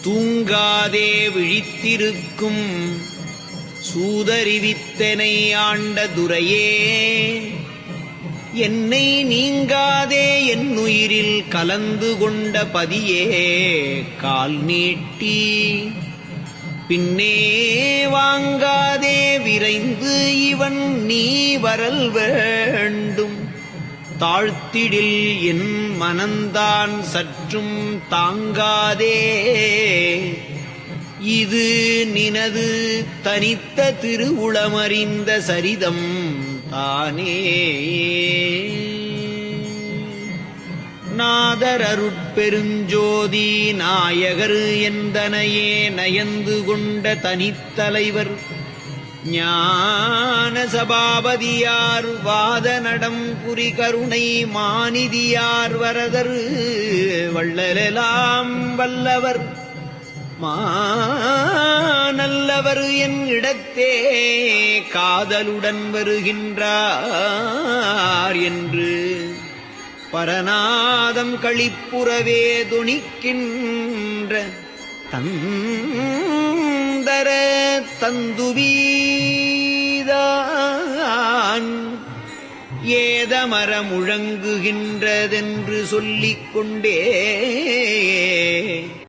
தூங்காதே விழித்திருக்கும் சூதறிவித்தனை ஆண்ட துரையே, என்னை நீங்காதே என்னுயிரில் கலந்து கொண்ட பதியே, கால் நீட்டி பின்னே வாங்காதே விரைந்து இவன் நீ வரல் வேண்டும். தாழ்த்திடில் என் மனந்தான் சற்றும் தாங்காதே, இது நினது தனித்த திருவுளமறிந்த சரிதம் தானே. நாதரருட்பெருஞ்சோதி நாயகர் எந்தனையே நயந்து கொண்ட தனித்தலைவர் ஞான சபாபதியார் வாத நடம் புரி கருணை மாநிதியார் வரதர் வள்ளலெலாம் வல்லவர் நல்லவர் என் இடத்தே காதலுடன் வருகின்றார் என்று பரநாதம் களிப்புறவே தொனிக்கின்ற தந்தர தந்துவீதான் ஏதமர முழங்குகின்றதென்று சொல்லிக் கொண்டே